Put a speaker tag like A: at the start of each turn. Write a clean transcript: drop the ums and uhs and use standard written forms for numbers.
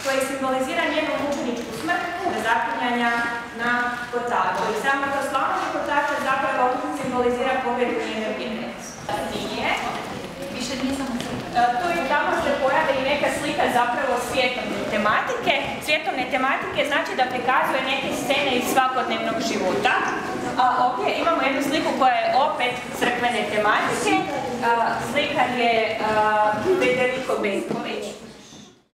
A: koji simbolizira njenu mučeničku smrt, razapinjanja na kotaču. I samo to slavljenje kotača zapravo simbolizira pobjedu njene genetice.
B: Više nisam
A: tu i tamo se pojave i neka slika zapravo svjetovne tematike. Svjetovne tematike znači da prikazuje neke scene iz svakodnevnog života. Ovdje imamo jednu sliku koja je opet crkvene tematike. Slikar je Federico Benković.